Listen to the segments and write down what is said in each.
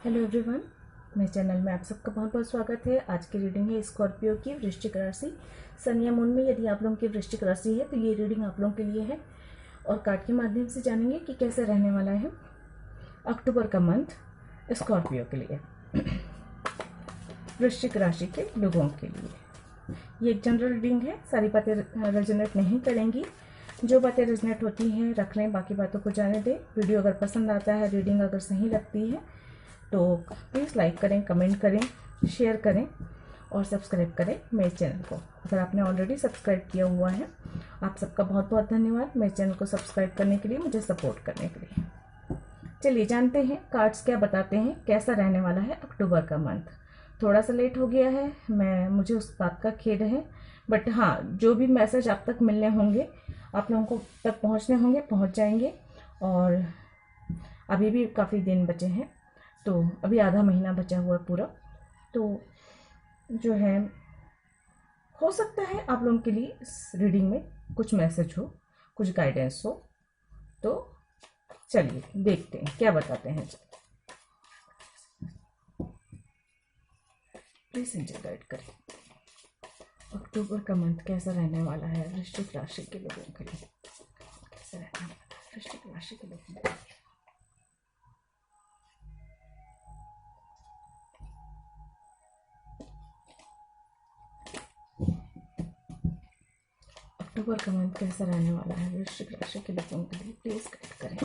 Hello everyone, मेरे channel में आप सबका बहुत बहुत स्वागत है। आज की रीडिंग है स्कॉर्पियो की वृश्चिक राशि सन या मून में। यदि आप लोगों की वृश्चिक राशि है तो ये रीडिंग आप लोगों के लिए है और कार्ड के माध्यम से जानेंगे कि कैसे रहने वाला है अक्टूबर का मंथ स्कॉर्पियो के लिए, वृश्चिक राशि के लोगों के लिए। ये एक जनरल रीडिंग है, सारी बातें रेजोनेट नहीं करेंगी। जो बातें रेजोनेट होती हैं रख लें, बाकी बातों को जाने दें। वीडियो अगर पसंद आता है, रीडिंग अगर सही लगती है तो प्लीज़ लाइक करें, कमेंट करें, शेयर करें और सब्सक्राइब करें मेरे चैनल को। अगर आपने ऑलरेडी सब्सक्राइब किया हुआ है, आप सबका बहुत बहुत धन्यवाद मेरे चैनल को सब्सक्राइब करने के लिए, मुझे सपोर्ट करने के लिए। चलिए जानते हैं कार्ड्स क्या बताते हैं, कैसा रहने वाला है अक्टूबर का मंथ। थोड़ा सा लेट हो गया है, मुझे उस बात का खेद है, बट हाँ, जो भी मैसेज आप तक मिलने होंगे, आप लोगों को तक पहुँचने होंगे, पहुँच जाएंगे। और अभी भी काफ़ी दिन बचे हैं, तो अभी आधा महीना बचा हुआ पूरा, तो जो है हो सकता है आप लोगों के लिए इस रीडिंग में कुछ मैसेज हो, कुछ गाइडेंस हो। तो चलिए देखते हैं क्या बताते हैं। प्लीज एंजल गाइड करें, अक्टूबर का मंथ कैसा रहने वाला है वृश्चिक राशि के लोगों के लिए। कैसा रहने वाला है वृश्चिक राशि के लोगों के लिए। अक्टूबर का मंथ कैसा रहने वाला है वृश्चिक राशि के लोगों के लिए, प्लीज गाइड करें।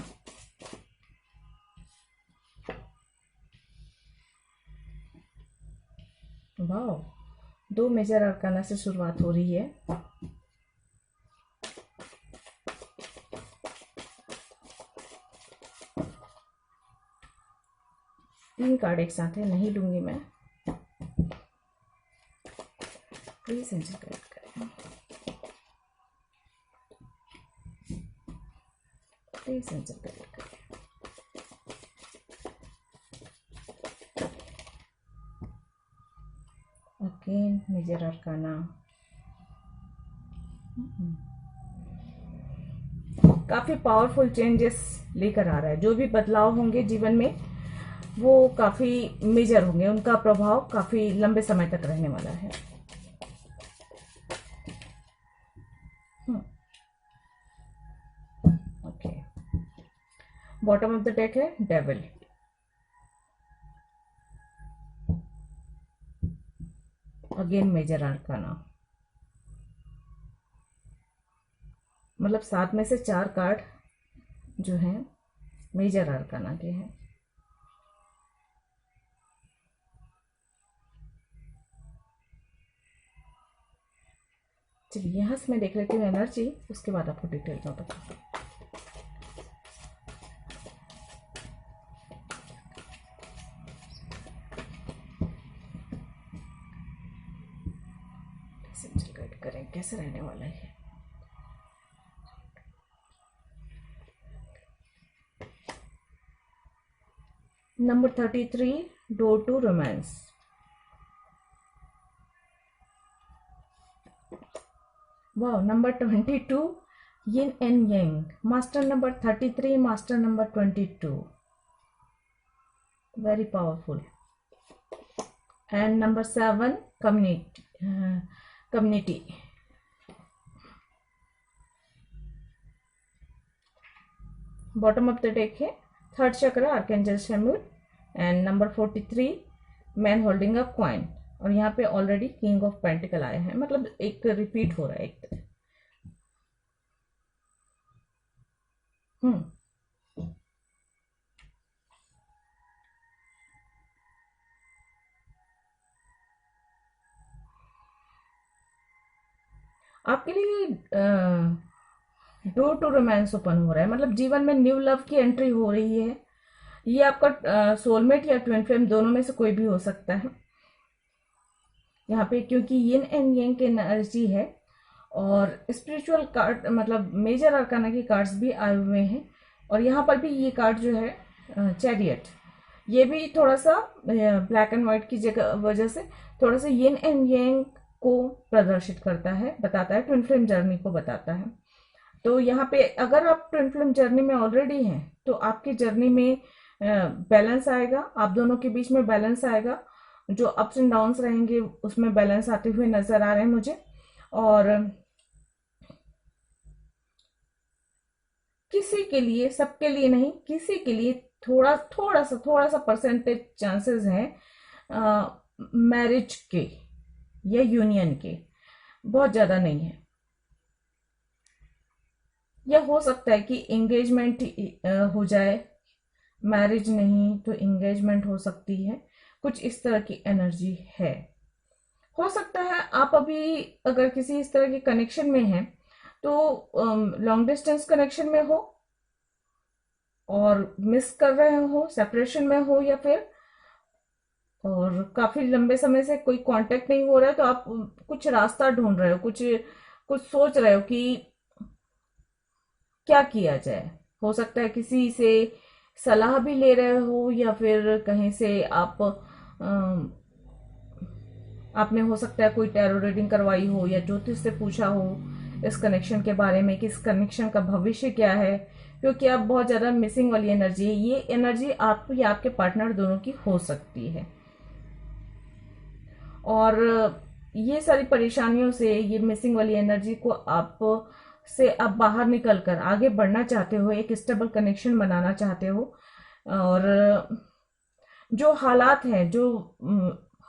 वाओ, 2 मेजर अरकाना से शुरुआत हो रही है। तीन कार्ड एक साथ है, नहीं लूंगी मैं। प्लीज एंजल गाइड करें, प्लीज एंजल गाइड करें। Again major arcana. काफी पावरफुल चेंजेस लेकर आ रहा है। जो भी बदलाव होंगे जीवन में वो काफी मेजर होंगे, उनका प्रभाव काफी लंबे समय तक रहने वाला है। Okay, bottom of the deck है डेविल। अगेन मेजर अरकाना, मतलब 7 में से 4 कार्ड जो हैं मेजर अरकाना के हैं। चलिए यहाँ से मैं देख लेती हूँ एनर्जी, उसके बाद आपको डिटेल में बताऊँ। गाइड करें कैसे रहने वाला है। Number 33, door to romance. वाह, number 22, yin and yang. Master number 33, master number 22, very powerful. And number 7, community. Bottom of the deck है third chakra, archangel Chamuel. And number 43, man holding a coin. और यहाँ पे ऑलरेडी किंग ऑफ पेंटिकल आया है, मतलब एक repeat हो रहा है एक तरह। आपके लिए डोर टू रोमांस ओपन हो रहा है, मतलब जीवन में न्यू लव की एंट्री हो रही है। ये आपका सोलमेट या ट्विन फ्लेम दोनों में से कोई भी हो सकता है यहाँ पे, क्योंकि यिन एंड यांग की एनर्जी है। और स्पिरिचुअल कार्ड, मतलब मेजर अरकाना की कार्ड्स भी आए हुए हैं। और यहाँ पर भी ये कार्ड जो है चैरियट, ये भी थोड़ा सा ब्लैक एंड व्हाइट की जगह वजह से थोड़ा सा यिन एंड यांग को प्रदर्शित करता है, बताता है, ट्विन फ्लेम जर्नी को बताता है। तो यहाँ पे अगर आप ट्विन फ्लेम जर्नी में ऑलरेडी हैं तो आपकी जर्नी में बैलेंस आएगा, आप दोनों के बीच में बैलेंस आएगा। जो अप्स एंड डाउन्स रहेंगे उसमें बैलेंस आते हुए नजर आ रहे हैं मुझे। और किसी के लिए, सबके लिए नहीं, किसी के लिए थोड़ा सा परसेंटेज चांसेस हैं मैरिज के या यूनियन के, बहुत ज्यादा नहीं है। या हो सकता है कि एंगेजमेंट हो जाए, मैरिज नहीं तो एंगेजमेंट हो सकती है, कुछ इस तरह की एनर्जी है। हो सकता है आप अभी अगर किसी इस तरह के कनेक्शन में हैं तो लॉन्ग डिस्टेंस कनेक्शन में हो और मिस कर रहे हो, सेपरेशन में हो, या फिर और काफी लंबे समय से कोई कांटेक्ट नहीं हो रहा है, तो आप कुछ रास्ता ढूंढ रहे हो, कुछ कुछ सोच रहे हो कि क्या किया जाए। हो सकता है किसी से सलाह भी ले रहे हो, या फिर कहीं से आपने हो सकता है कोई टैरो रीडिंग करवाई हो या ज्योतिष से पूछा हो इस कनेक्शन के बारे में कि इस कनेक्शन का भविष्य क्या है, क्योंकि आप बहुत ज्यादा मिसिंग वाली एनर्जी है। ये एनर्जी आप या आपके पार्टनर दोनों की हो सकती है। और ये सारी परेशानियों से, ये मिसिंग वाली एनर्जी को आप से आप बाहर निकल कर आगे बढ़ना चाहते हो, एक स्टेबल कनेक्शन बनाना चाहते हो। और जो हालात हैं, जो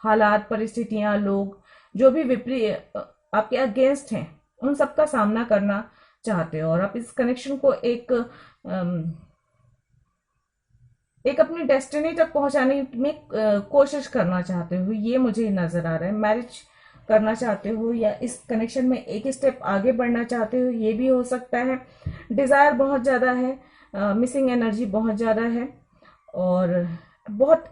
हालात, परिस्थितियां, लोग जो भी विपरीत आपके अगेंस्ट हैं, उन सब का सामना करना चाहते हो। और आप इस कनेक्शन को एक अपनी डेस्टिनी तक पहुंचाने में कोशिश करना चाहते हो, ये मुझे नजर आ रहा है। मैरिज करना चाहते हो या इस कनेक्शन में एक स्टेप आगे बढ़ना चाहते हो, ये भी हो सकता है। डिजायर बहुत ज्यादा है, मिसिंग एनर्जी बहुत ज्यादा है, और बहुत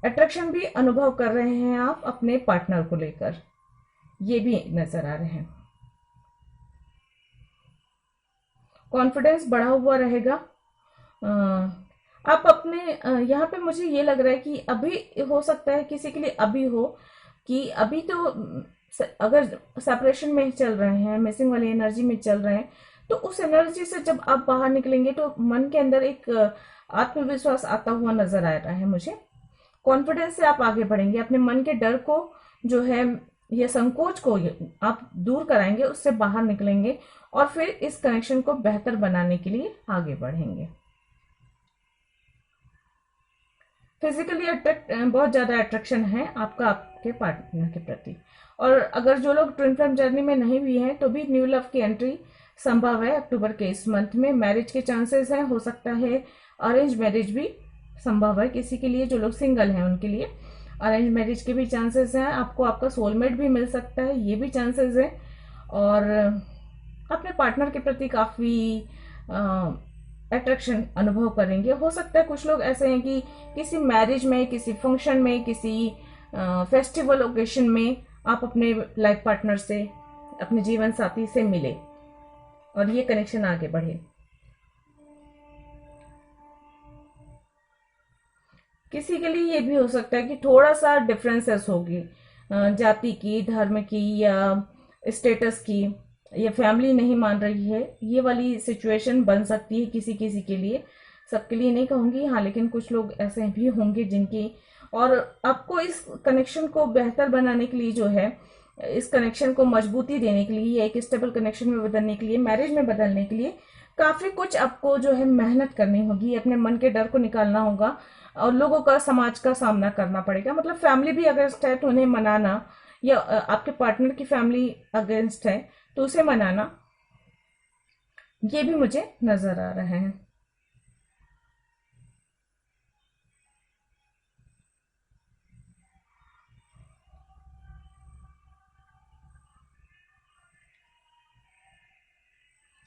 अट्रैक्शन भी अनुभव कर रहे हैं आप अपने पार्टनर को लेकर, ये भी नजर आ रहे हैं। कॉन्फिडेंस बढ़ा हुआ रहेगा। आप अपने यहाँ पे मुझे ये लग रहा है कि अभी हो सकता है किसी के लिए अभी हो कि अभी तो अगर सेपरेशन में चल रहे हैं, मिसिंग वाली एनर्जी में चल रहे हैं, तो उस एनर्जी से जब आप बाहर निकलेंगे तो मन के अंदर एक आत्मविश्वास आता हुआ नजर आ रहा है मुझे। कॉन्फिडेंस से आप आगे बढ़ेंगे, अपने मन के डर को जो है या संकोच को आप दूर कराएंगे, उससे बाहर निकलेंगे और फिर इस कनेक्शन को बेहतर बनाने के लिए आगे बढ़ेंगे। फिजिकली बहुत ज्यादा अट्रैक्शन है आपका आपके पार्टनर के प्रति। और अगर जो लोग ट्विन फ्लेम जर्नी में नहीं भी हैं तो भी न्यू लव की एंट्री संभव है अक्टूबर के इस मंथ में। मैरिज के चांसेस हैं, हो सकता है अरेंज मैरिज भी संभव है किसी के लिए। जो लोग सिंगल हैं उनके लिए अरेंज मैरिज के भी चांसेस हैं। आपको आपका सोलमेट भी मिल सकता है, ये भी चांसेस है। और अपने पार्टनर के प्रति काफी अट्रैक्शन अनुभव करेंगे। हो सकता है कुछ लोग ऐसे हैं कि किसी मैरिज में, किसी फंक्शन में, किसी फेस्टिवल ओकेशन में आप अपने लाइफ पार्टनर से, अपने जीवन साथी से मिले और ये कनेक्शन आगे बढ़े। किसी के लिए ये भी हो सकता है कि थोड़ा सा डिफरेंसेस होगी, जाति की, धर्म की, या स्टेटस की, या फैमिली नहीं मान रही है, ये वाली सिचुएशन बन सकती है किसी किसी के लिए। सबके लिए नहीं कहूंगी, हाँ, लेकिन कुछ लोग ऐसे भी होंगे जिनकी। और आपको इस कनेक्शन को बेहतर बनाने के लिए जो है, इस कनेक्शन को मजबूती देने के लिए, एक स्टेबल कनेक्शन में बदलने के लिए, मैरिज में बदलने के लिए काफी कुछ आपको जो है मेहनत करनी होगी, अपने मन के डर को निकालना होगा और लोगों का, समाज का सामना करना पड़ेगा। मतलब फैमिली भी अगेंस्ट है तो उन्हें मनाना, या आपके पार्टनर की फैमिली अगेंस्ट है तो उसे मनाना, ये भी मुझे नजर आ रहा है।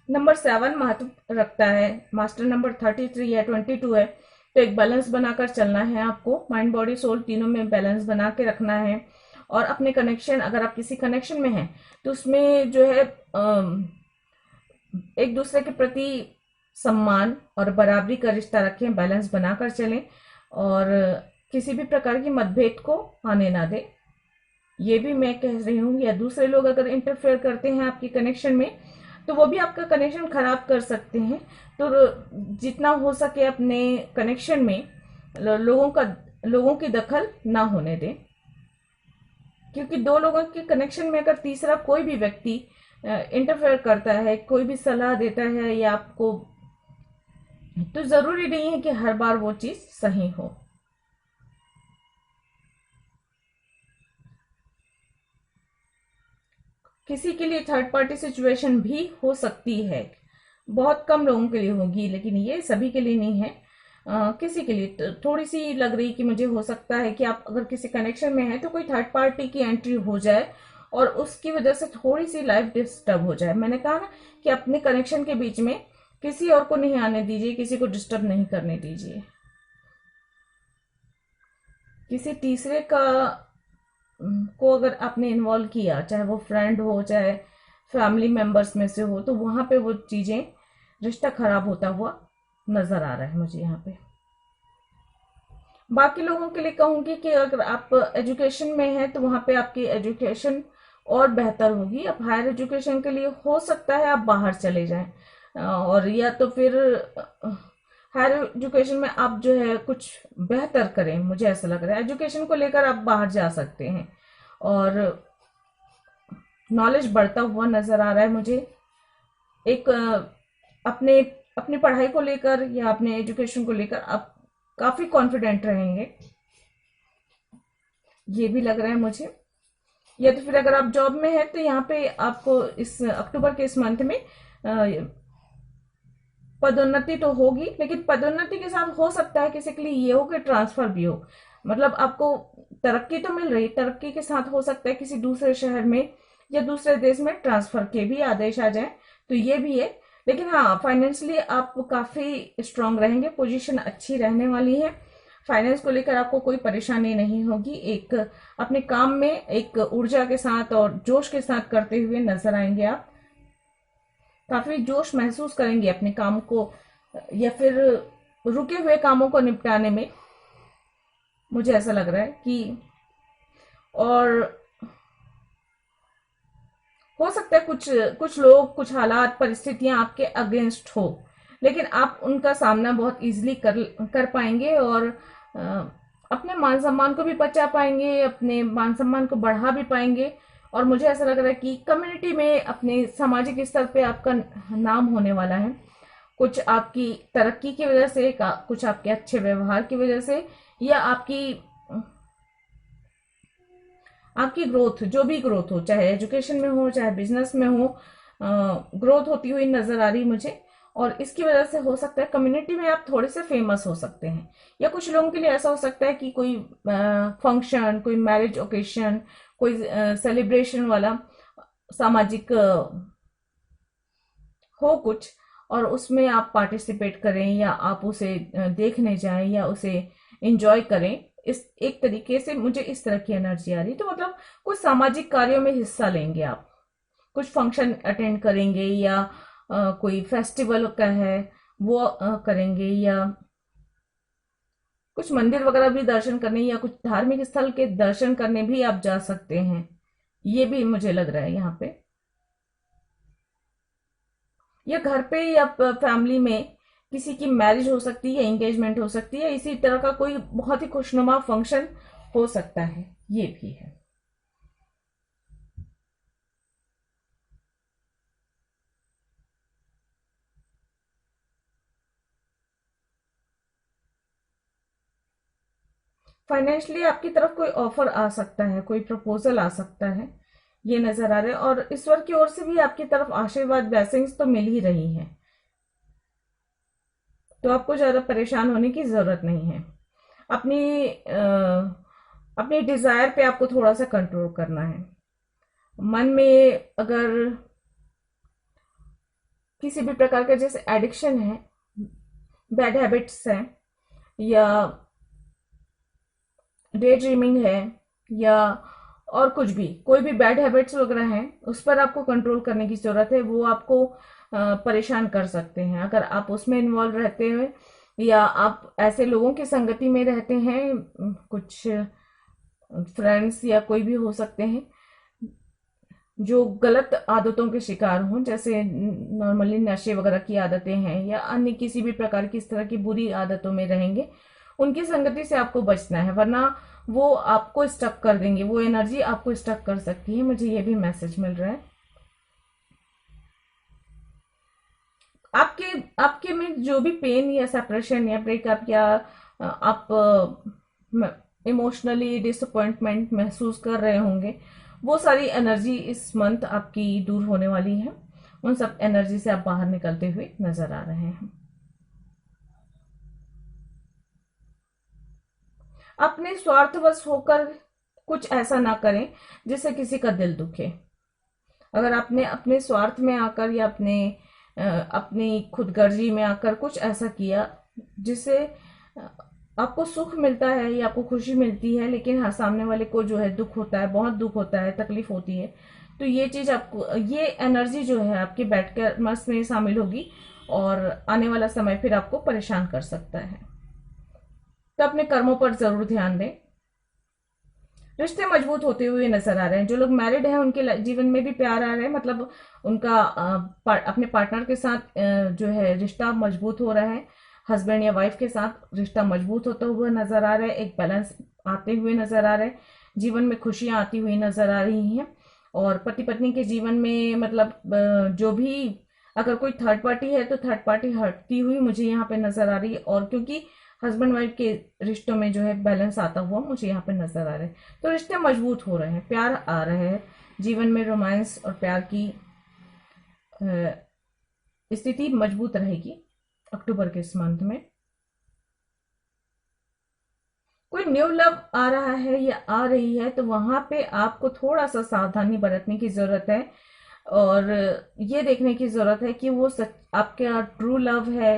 नंबर 7 महत्व रखता है, मास्टर नंबर 33 है, 22 है, तो एक बैलेंस बनाकर चलना है आपको। माइंड बॉडी सोल तीनों में बैलेंस बना के रखना है। और अपने कनेक्शन, अगर आप किसी कनेक्शन में हैं तो उसमें जो है एक दूसरे के प्रति सम्मान और बराबरी का रिश्ता रखें, बैलेंस बनाकर चलें और किसी भी प्रकार की मतभेद को आने ना दें। ये भी मैं कह रही हूँ, या दूसरे लोग अगर इंटरफेयर करते हैं आपके कनेक्शन में तो वो भी आपका कनेक्शन खराब कर सकते हैं। तो जितना हो सके अपने कनेक्शन में लोगों की दखल ना होने दें, क्योंकि दो लोगों के कनेक्शन में अगर तीसरा कोई भी व्यक्ति इंटरफेयर करता है, कोई भी सलाह देता है या आपको, तो जरूरी नहीं है कि हर बार वो चीज सही हो। किसी के लिए थर्ड पार्टी सिचुएशन भी हो सकती है, बहुत कम लोगों के लिए होगी, लेकिन ये सभी के लिए नहीं है। किसी के लिए थोड़ी सी लग रही कि मुझे हो सकता है कि आप अगर किसी कनेक्शन में है तो कोई थर्ड पार्टी की एंट्री हो जाए और उसकी वजह से थोड़ी सी लाइफ डिस्टर्ब हो जाए। मैंने कहा ना कि अपने कनेक्शन के बीच में किसी और को नहीं आने दीजिए, किसी को डिस्टर्ब नहीं करने दीजिए। किसी तीसरे को अगर आपने इन्वॉल्व किया, चाहे वो फ्रेंड हो चाहे फैमिली मेंबर्स में से हो, तो वहां पे वो चीजें, रिश्ता खराब होता हुआ नजर आ रहा है मुझे यहाँ पे। बाकी लोगों के लिए कहूंगी कि अगर आप एजुकेशन में हैं तो वहां पे आपकी एजुकेशन और बेहतर होगी। अब हायर एजुकेशन के लिए हो सकता है आप बाहर चले जाएं, और या तो फिर हायर एजुकेशन में आप जो है कुछ बेहतर करें। मुझे ऐसा लग रहा है एजुकेशन को लेकर आप बाहर जा सकते हैं और नॉलेज बढ़ता हुआ नजर आ रहा है मुझे। एक अपने अपनी पढ़ाई को लेकर या अपने एजुकेशन को लेकर आप काफी कॉन्फिडेंट रहेंगे, ये भी लग रहा है मुझे। या तो फिर अगर आप जॉब में हैं तो यहाँ पे आपको इस अक्टूबर के इस मंथ में पदोन्नति तो होगी, लेकिन पदोन्नति के साथ हो सकता है किसी के लिए ये हो कि ट्रांसफर भी हो। मतलब आपको तरक्की तो मिल रही, तरक्की के साथ हो सकता है किसी दूसरे शहर में या दूसरे देश में ट्रांसफर के भी आदेश आ जाए, तो ये भी है। लेकिन हाँ, फाइनेंशियली आप काफी स्ट्रांग रहेंगे, पोजीशन अच्छी रहने वाली है। फाइनेंस को लेकर आपको कोई परेशानी नहीं होगी। एक अपने काम में एक ऊर्जा के साथ और जोश के साथ करते हुए नजर आएंगे आप। काफी जोश महसूस करेंगे अपने काम को या फिर रुके हुए कामों को निपटाने में, मुझे ऐसा लग रहा है कि। और हो सकता है कुछ कुछ लोग, कुछ हालात, परिस्थितियां आपके अगेंस्ट हो, लेकिन आप उनका सामना बहुत इजीली कर पाएंगे और अपने मान सम्मान को भी बचा पाएंगे, अपने मान सम्मान को बढ़ा भी पाएंगे। और मुझे ऐसा लग रहा है कि कम्युनिटी में, अपने सामाजिक स्तर पे आपका नाम होने वाला है, कुछ आपकी तरक्की की वजह से, कुछ आपके अच्छे व्यवहार की वजह से, या आपकी ग्रोथ, जो भी ग्रोथ हो, चाहे एजुकेशन में हो चाहे बिजनेस में हो, ग्रोथ होती हुई नजर आ रही मुझे। और इसकी वजह से हो सकता है कम्युनिटी में आप थोड़े से फेमस हो सकते हैं, या कुछ लोगों के लिए ऐसा हो सकता है कि कोई फंक्शन, कोई मैरिज ओकेशन, कोई सेलिब्रेशन वाला सामाजिक हो कुछ, और उसमें आप पार्टिसिपेट करें या आप उसे देखने जाएं या उसे एंजॉय करें। इस एक तरीके से मुझे इस तरह की एनर्जी आ रही। तो मतलब कुछ सामाजिक कार्यों में हिस्सा लेंगे आप, कुछ फंक्शन अटेंड करेंगे या कोई फेस्टिवल का है वो करेंगे, या कुछ मंदिर वगैरह भी दर्शन करने या कुछ धार्मिक स्थल के दर्शन करने भी आप जा सकते हैं, ये भी मुझे लग रहा है यहाँ पे। या घर पे या फैमिली में किसी की मैरिज हो सकती है, एंगेजमेंट हो सकती है, इसी तरह का कोई बहुत ही खुशनुमा फंक्शन हो सकता है, ये भी है। फाइनेंशियली आपकी तरफ कोई ऑफर आ सकता है, कोई प्रपोजल आ सकता है, ये नजर आ रहा है। और ईश्वर की ओर से भी आपकी तरफ आशीर्वाद, ब्लेसिंग्स तो मिल ही रही है, तो आपको ज्यादा परेशान होने की जरूरत नहीं है। अपनी अपनी डिजायर पे आपको थोड़ा सा कंट्रोल करना है। मन में अगर किसी भी प्रकार का जैसे एडिक्शन है, बैड हैबिट्स हैं, या डे ड्रीमिंग है, या और कुछ भी, कोई भी बैड हैबिट्स वगैरह हैं, उस पर आपको कंट्रोल करने की जरूरत है। वो आपको परेशान कर सकते हैं अगर आप उसमें इन्वॉल्व रहते हैं, या आप ऐसे लोगों की संगति में रहते हैं, कुछ फ्रेंड्स या कोई भी हो सकते हैं जो गलत आदतों के शिकार हों, जैसे नॉर्मली नशे वगैरह की आदतें हैं या अन्य किसी भी प्रकार की इस तरह की बुरी आदतों में रहेंगे, उनकी संगति से आपको बचना है, वरना वो आपको स्टक कर देंगे, वो एनर्जी आपको स्टक कर सकती है। मुझे ये भी मैसेज मिल रहा है। आपके आपके में जो भी पेन या सेपरेशन या ब्रेकअप या आप इमोशनली डिसअपॉइंटमेंट महसूस कर रहे होंगे, वो सारी एनर्जी इस मंथ आपकी दूर होने वाली है। उन सब एनर्जी से आप बाहर निकलते हुए नजर आ रहे हैं। अपने स्वार्थवश होकर कुछ ऐसा ना करें जिससे किसी का दिल दुखे। अगर आपने अपने स्वार्थ में आकर या अपनी खुदगर्जी में आकर कुछ ऐसा किया जिससे आपको सुख मिलता है या आपको खुशी मिलती है, लेकिन हाँ सामने वाले को जो है दुख होता है, बहुत दुख होता है, तकलीफ होती है, तो ये चीज आपको, ये एनर्जी जो है आपके बैठकर मस में शामिल होगी और आने वाला समय फिर आपको परेशान कर सकता है। तो अपने कर्मों पर जरूर ध्यान दें। रिश्ते मजबूत होते हुए नजर आ रहे हैं। जो लोग मैरिड हैं उनके जीवन में भी प्यार आ रहा है, मतलब उनका अपने पार्टनर के साथ जो है रिश्ता मजबूत हो रहा है। हस्बैंड या वाइफ के साथ रिश्ता मजबूत होता हुआ नजर आ रहा है, एक बैलेंस आते हुए नजर आ रहा है, जीवन में खुशियां आती हुई नजर आ रही हैं। और पति पत्नी के जीवन में मतलब जो भी अगर कोई थर्ड पार्टी है तो थर्ड पार्टी हटती हुई मुझे यहाँ पे नजर आ रही है, और क्योंकि हस्बैंड वाइफ के रिश्तों में जो है बैलेंस आता हुआ मुझे यहाँ पे नजर आ रहा है। तो रिश्ते मजबूत हो रहे हैं, प्यार आ रहे हैं, जीवन में रोमांस और प्यार की स्थिति मजबूत रहेगी अक्टूबर के इस मंथ में। कोई न्यू लव आ रहा है या आ रही है तो वहां पे आपको थोड़ा सा सावधानी बरतने की जरूरत है, और ये देखने की जरूरत है कि वो सच आपका ट्रू लव है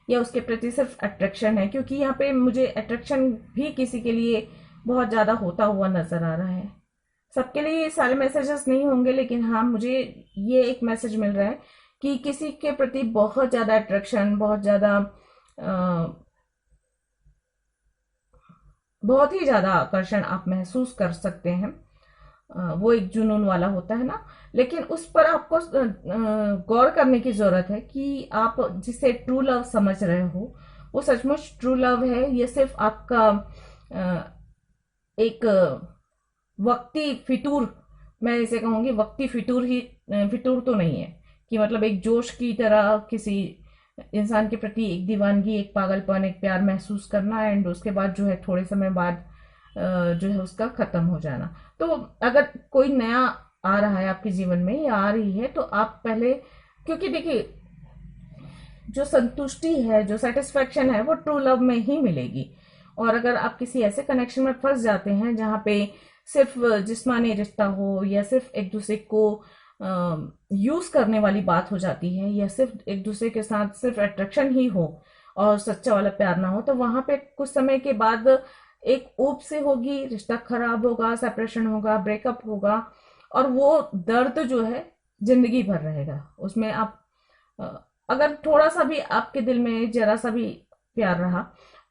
या उसके प्रति सिर्फ अट्रैक्शन है, क्योंकि यहाँ पे मुझे अट्रैक्शन भी किसी के लिए बहुत ज्यादा होता हुआ नजर आ रहा है। सबके लिए ये सारे मैसेजेस नहीं होंगे, लेकिन हाँ मुझे ये एक मैसेज मिल रहा है कि किसी के प्रति बहुत ज्यादा अट्रैक्शन, बहुत ही ज्यादा आकर्षण आप महसूस कर सकते हैं। वो एक जुनून वाला होता है ना, लेकिन उस पर आपको गौर करने की जरूरत है कि आप जिसे ट्रू लव समझ रहे हो वो सचमुच ट्रू लव है, ये सिर्फ आपका एक वक्ती फितूर, मैं इसे कहूंगी वक्ती फितूर ही, फितूर तो नहीं है कि मतलब एक जोश की तरह किसी इंसान के प्रति एक दीवानगी, एक पागलपन, एक प्यार महसूस करना एंड उसके बाद जो है थोड़े समय बाद जो है उसका खत्म हो जाना। तो अगर कोई नया आ रहा है आपके जीवन में या आ रही है तो आप पहले, क्योंकि देखिए जो संतुष्टि है, जो सेटिस्फेक्शन है वो ट्रू लव में ही मिलेगी। और अगर आप किसी ऐसे कनेक्शन में फंस जाते हैं जहां पे सिर्फ जिस्मानी रिश्ता हो या सिर्फ एक दूसरे को यूज करने वाली बात हो जाती है या सिर्फ एक दूसरे के साथ सिर्फ अट्रैक्शन ही हो और सच्चा वाला प्यार ना हो, तो वहां पे कुछ समय के बाद एक ऊब से होगी, रिश्ता खराब होगा, सेपरेशन होगा, ब्रेकअप होगा, और वो दर्द जो है जिंदगी भर रहेगा उसमें। आप अगर थोड़ा सा भी आपके दिल में जरा सा भी प्यार रहा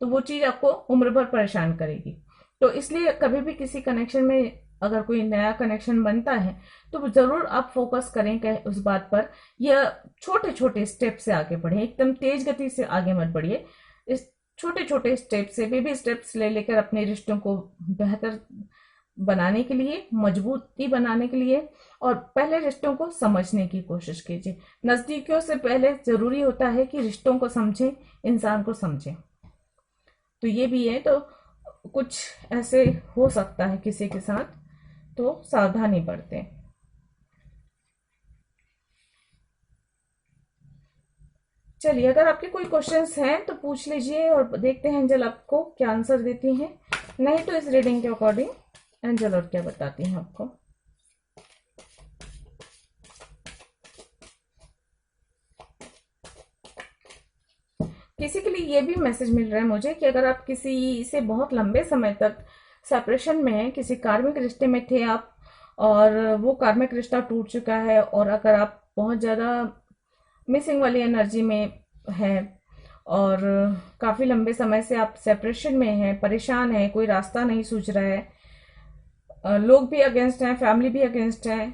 तो वो चीज आपको उम्र भर परेशान करेगी। तो इसलिए कभी भी किसी कनेक्शन में अगर कोई नया कनेक्शन बनता है तो जरूर आप फोकस करें उस बात पर, या छोटे छोटे स्टेप से आगे बढ़े, एकदम तेज गति से आगे मत बढ़िए। इस छोटे छोटे स्टेप से, बेबी स्टेप्स ले लेकर अपने रिश्तों को बेहतर बनाने के लिए, मजबूती बनाने के लिए, और पहले रिश्तों को समझने की कोशिश कीजिए। नजदीकियों से पहले जरूरी होता है कि रिश्तों को समझें, इंसान को समझें। तो ये भी है, तो कुछ ऐसे हो सकता है किसी के साथ, तो सावधानी बरतें। चलिए, अगर आपके कोई क्वेश्चंस हैं तो पूछ लीजिए और देखते हैं एंजल आपको क्या आंसर देती हैं। नहीं तो इस रीडिंग के अकॉर्डिंग एंजल और क्या बताती हैं आपको। किसी के लिए ये भी मैसेज मिल रहा है मुझे कि अगर आप किसी से बहुत लंबे समय तक सेपरेशन में हैं, किसी कार्मिक रिश्ते में थे आप और वो कार्मिक रिश्ता टूट चुका है, और अगर आप बहुत ज़्यादा मिसिंग वाली एनर्जी में हैं और काफ़ी लंबे समय से आप सेपरेशन में हैं, परेशान हैं, कोई रास्ता नहीं सूझ रहा है, लोग भी अगेंस्ट हैं, फैमिली भी अगेंस्ट है,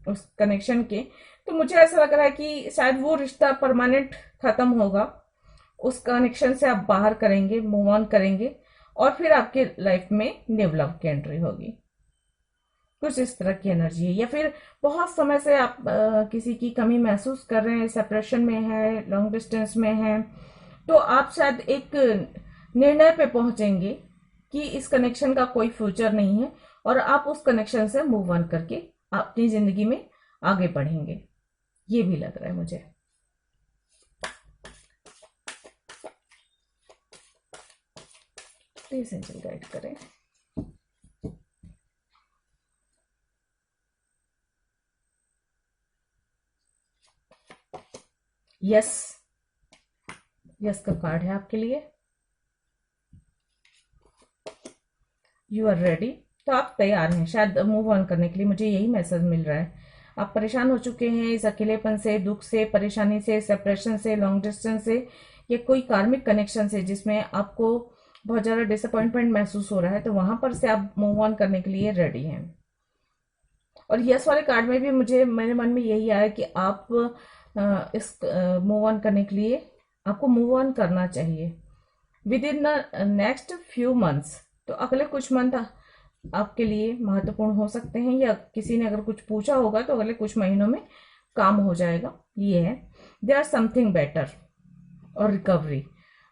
उस कनेक्शन के, तो मुझे ऐसा लग रहा है कि शायद वो रिश्ता परमानेंट खत्म होगा, उस कनेक्शन से आप बाहर करेंगे, मूव ऑन करेंगे, और फिर आपके लाइफ में न्यू लव की एंट्री होगी। कुछ इस तरह की एनर्जी है। या फिर बहुत समय से आप किसी की कमी महसूस कर रहे हैं, सेपरेशन में है, लॉन्ग डिस्टेंस में है, तो आप शायद एक निर्णय पे पहुंचेंगे कि इस कनेक्शन का कोई फ्यूचर नहीं है, और आप उस कनेक्शन से मूव ऑन करके अपनी जिंदगी में आगे बढ़ेंगे। ये भी लग रहा है मुझे। प्लीज एंजल गाइड करें। यस, यस का कार्ड है आपके लिए। You are ready. तो आप तैयार हैं शायद मूव ऑन करने के लिए, मुझे यही मैसेज मिल रहा है। आप परेशान हो चुके हैं इस अकेलेपन से, दुख से, परेशानी से, सेपरेशन से, लॉन्ग डिस्टेंस से, या कोई कार्मिक कनेक्शन से जिसमें आपको बहुत ज़्यादा डिसअपॉइंटमेंट महसूस हो रहा है, तो वहां पर से आप मूव ऑन करने के लिए रेडी हैं। और यस वाले कार्ड में भी मुझे मेरे मन में यही आया कि आप इस मूव ऑन करने के लिए आपको मूव ऑन करना चाहिए with in the next few months. तो अगले कुछ मंथ आपके लिए महत्वपूर्ण हो सकते हैं, या किसी ने अगर कुछ पूछा होगा तो अगले कुछ महीनों में काम हो जाएगा। ये है दे आर समथिंग बेटर और रिकवरी।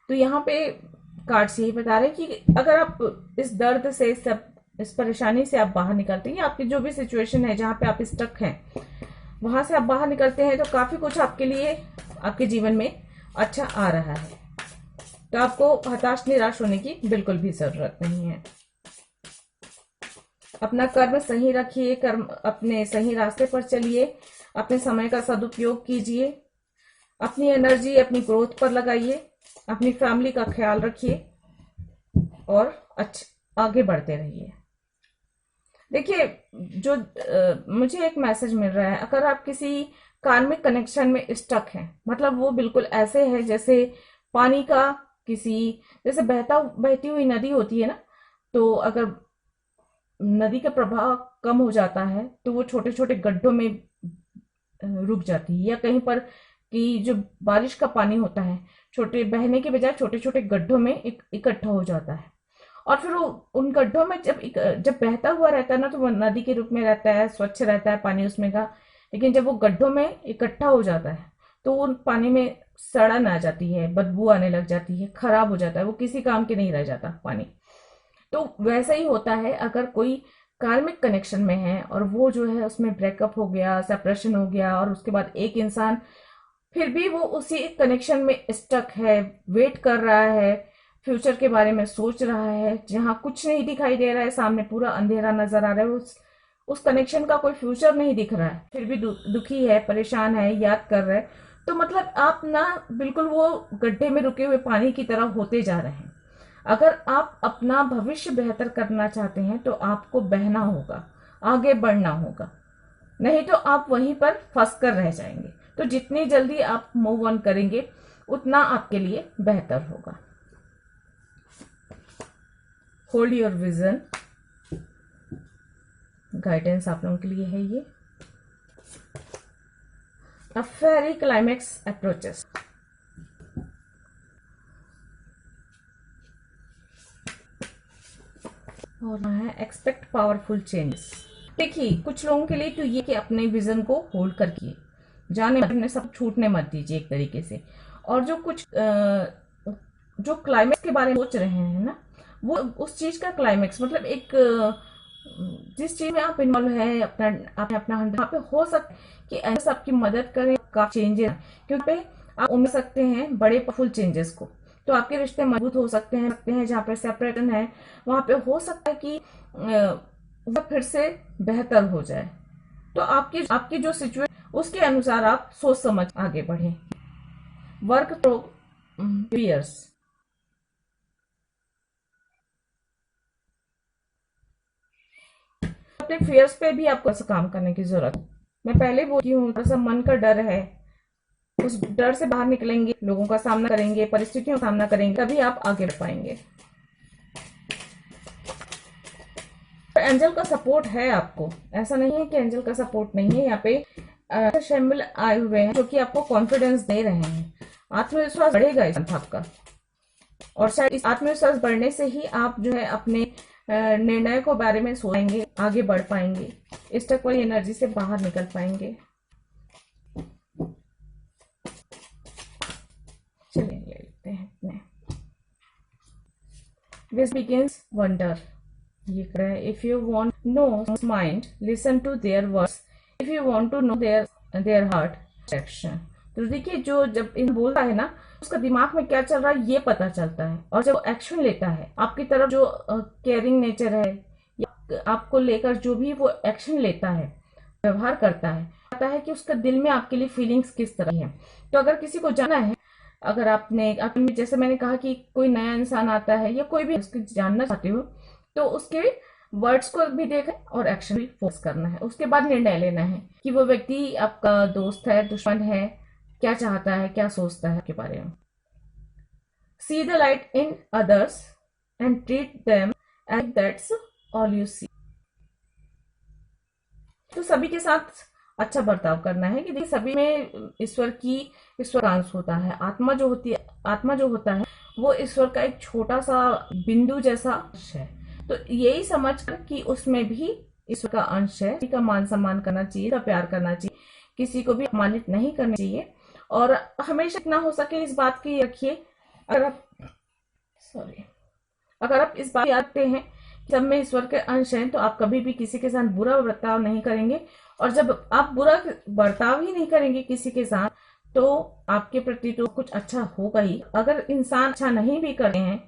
तो यहाँ पे कार्ड्स यही बता रहे हैं कि अगर आप इस दर्द से, इस परेशानी से आप बाहर निकलते हैं, आपकी जो भी सिचुएशन है जहाँ पे आप स्टक हैं वहां से आप बाहर निकलते हैं, तो काफी कुछ आपके लिए, आपके जीवन में अच्छा आ रहा है। तो आपको हताश निराश होने की बिल्कुल भी जरूरत नहीं है। अपना कर्म सही रखिए, कर्म अपने सही रास्ते पर चलिए, अपने समय का सदुपयोग कीजिए, अपनी एनर्जी अपनी ग्रोथ पर लगाइए, अपनी फैमिली का ख्याल रखिए और आगे बढ़ते रहिए। देखिए, जो मुझे एक मैसेज मिल रहा है, अगर आप किसी कार्मिक कनेक्शन में स्टक हैं, मतलब वो बिल्कुल ऐसे है जैसे पानी का किसी, जैसे बहती हुई नदी होती है ना, तो अगर नदी का प्रवाह कम हो जाता है तो वो छोटे छोटे गड्ढों में रुक जाती है, या कहीं पर कि जो बारिश का पानी होता है छोटे बहने के बजाय छोटे छोटे गड्ढों में इकट्ठा हो जाता है, और फिर वो उन गड्ढों में जब बहता हुआ रहता है ना, तो वो नदी के रूप में रहता है, स्वच्छ रहता है पानी उसमें का। लेकिन जब वो गड्ढों में इकट्ठा हो जाता है तो उन पानी में सड़न आ जाती है, बदबू आने लग जाती है, खराब हो जाता है, वो किसी काम के नहीं रह जाता पानी। तो वैसा ही होता है अगर कोई कार्मिक कनेक्शन में है और वो जो है उसमें ब्रेकअप हो गया, सेपरेशन हो गया, और उसके बाद एक इंसान फिर भी वो उसी कनेक्शन में स्टक है, वेट कर रहा है, फ्यूचर के बारे में सोच रहा है, जहां कुछ नहीं दिखाई दे रहा है, सामने पूरा अंधेरा नजर आ रहा है, उस कनेक्शन का कोई फ्यूचर नहीं दिख रहा है, फिर भी दुखी है, परेशान है, याद कर रहा है, तो मतलब आप ना बिल्कुल वो गड्ढे में रुके हुए पानी की तरह होते जा रहे हैं। अगर आप अपना भविष्य बेहतर करना चाहते हैं तो आपको बहना होगा, आगे बढ़ना होगा, नहीं तो आप वहीं पर फंस कर रह जाएंगे। तो जितनी जल्दी आप मूव ऑन करेंगे उतना आपके लिए बेहतर होगा। होल्ड योर विजन, गाइडेंस आप लोगों के लिए है ये। अ फेरी क्लाइमैक्स अप्रोचेस। और है एक्सपेक्ट पावरफुल चेंजेस। देखिए, कुछ लोगों के लिए तो ये कि अपने विजन को होल्ड करके जाने, अपने सब छूटने मत दीजिए एक तरीके से। और जो कुछ जो क्लाइमेक्स के बारे में सोच रहे हैं ना, वो उस चीज का क्लाइमेक्स मतलब एक जिस चीज में आप इन्वॉल्व है, अपना वहाँ पे हो सकता है कि ऐसा आपकी मदद करे, काफी चेंजेस, क्योंकि आप उम्मीद सकते हैं बड़े पावरफुल चेंजेस को। तो आपके रिश्ते मजबूत हो सकते हैं जहाँ पे सेपरेशन है वहां पे हो सकता है कि वह फिर से बेहतर हो जाए। तो आपकी जो सिचुएशन उसके अनुसार आप सोच समझ आगे बढ़े। Work through fears. अपने फियर्स पे भी आपको ऐसा काम करने की जरूरत है। मैं पहले बोली हूँ, थोड़ा सा मन का डर है, उस डर से बाहर निकलेंगे, लोगों का सामना करेंगे, परिस्थितियों का सामना करेंगे, तभी आप आगे बढ़ पाएंगे। एंजल का सपोर्ट है आपको, ऐसा नहीं है कि एंजल का सपोर्ट नहीं है। यहाँ पे शैम्बल आए हुए हैं जो कि आपको कॉन्फिडेंस दे रहे हैं, आत्मविश्वास बढ़ेगा इस आपका। और शायद इस आत्मविश्वास बढ़ने से ही आप जो है अपने निर्णय को बारे में सोचेंगे, आगे बढ़ पाएंगे, स्टक वाली एनर्जी से बाहर निकल पाएंगे। चलिए ले लेते हैं अपने This begins wonder। ये कह रहा है if you want to know mind, listen to their words, if you want to know their heart action। तो देखिए जो जब इन बोलता है ना, उसका दिमाग में क्या चल रहा है ये पता चलता है। और जब एक्शन लेता है आपकी तरफ, जो केयरिंग नेचर है या आपको लेकर जो भी वो एक्शन लेता है, व्यवहार करता है, पता है कि उसका दिल में आपके लिए फीलिंग्स किस तरह है। तो अगर किसी को जाना है, अगर आपने जैसे मैंने कहा कि कोई नया इंसान आता है या कोई भी उसको जानना चाहते हो, तो उसके वर्ड्स को भी देखना और एक्शन भी फोकस करना है। उसके बाद निर्णय लेना है कि वो व्यक्ति आपका दोस्त है, दुश्मन है, क्या चाहता है, क्या सोचता है के बारे में। See the light in others and treat them as that's all you see. तो सभी के साथ अच्छा बर्ताव करना है कि देखिए सभी में ईश्वर का अंश होता है। आत्मा जो होता है वो ईश्वर का एक छोटा सा बिंदु जैसा अंश है। तो यही समझकर कि उसमें भी ईश्वर का अंश है, किसी का मान सम्मान करना चाहिए, का प्यार करना चाहिए, किसी को भी अपमानित नहीं करना चाहिए। और हमेशा इतना हो सके इस बात की रखिए, अगर आप इस बात याद रखते हैं सब में ईश्वर के अंश हैं, तो आप कभी भी किसी के साथ बुरा बर्ताव नहीं करेंगे। और जब आप बुरा बर्ताव ही नहीं करेंगे किसी के साथ, तो आपके प्रति तो कुछ अच्छा होगा ही। अगर इंसान अच्छा नहीं भी कर रहे हैं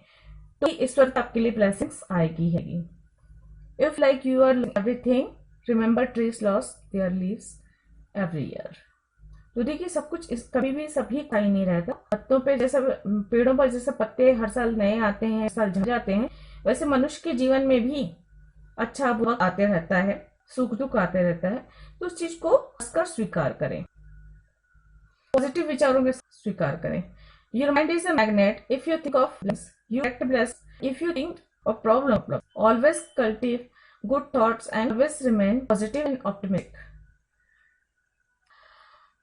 तो ईश्वर की आपके लिए ब्लेसिंग्स आएगी है। If like you are everything, remember trees lose their leaves every year. तो देखिए सब कुछ कभी भी सभी का ही नहीं रहता। पत्तों पे जैसे, पेड़ों पर जैसे पत्ते हर साल नए आते हैं, हर साल झड़ जाते हैं, वैसे मनुष्य के जीवन में भी अच्छा बुरा आते रहता है, सुख दुख आते रहता है। तो उस चीज को हंसकर स्वीकार करें, पॉजिटिव विचारों के स्वीकार करें। Your mind is a magnet, if you think of bless you act bless, if you think of problem always cultivate good thoughts and always remain positive and optimistic.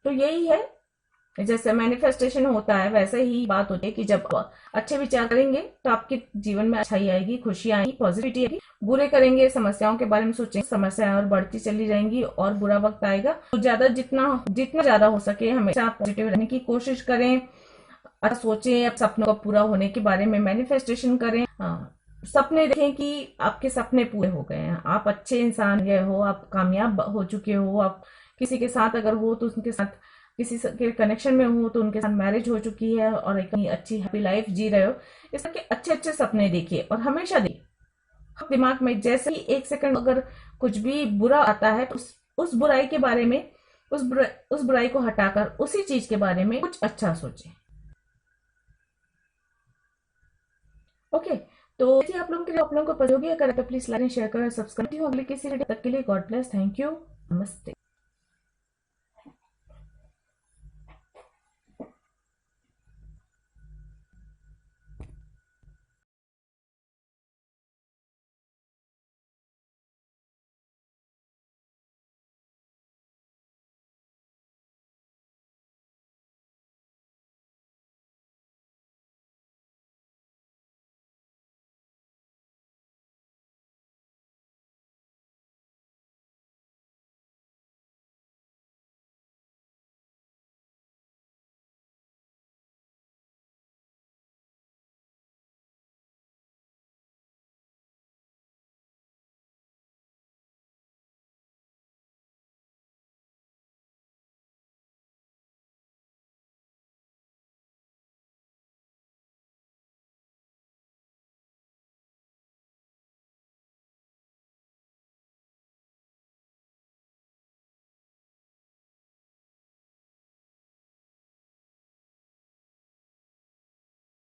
तो यही है, जैसे मैनिफेस्टेशन होता है वैसे ही बात होती है कि जब अच्छे विचार करेंगे तो आपके जीवन में अच्छाई आएगी, खुशी आएगी, पॉजिटिविटी आएगी। बुरे करेंगे, समस्याओं के बारे में सोचेंगे, समस्याएं और बढ़ती चली जाएंगी और बुरा वक्त आएगा। तो जितना ज्यादा हो सके हमेशा पॉजिटिव रहने की कोशिश करें, अच्छा सोचें, अब सपनों का पूरा होने के बारे में मैनिफेस्टेशन करें। सपने देखें कि आपके सपने पूरे हो गए हैं, आप अच्छे इंसान हो, आप कामयाब हो चुके हो, आप किसी के साथ अगर हो तो उनके साथ किसी के कनेक्शन में हो तो उनके साथ मैरिज हो चुकी है और एक अच्छी हैप्पी लाइफ जी रहे हो। इस तरह के अच्छे अच्छे सपने देखिए और हमेशा देखिए दिमाग में, जैसे ही एक सेकंड अगर कुछ भी बुरा आता है तो उस बुराई के बारे में, उस बुराई को हटाकर उसी चीज के बारे में कुछ अच्छा सोचें। ओके, तो आप लोगों के लिए, आप लोगों को पसंद होगी, अगर तो प्लीज लाइक शेयर करें, सब्सक्राइब। अगले किसी वीडियो तक के लिए गॉड ब्लेस, थैंक यू, नमस्ते।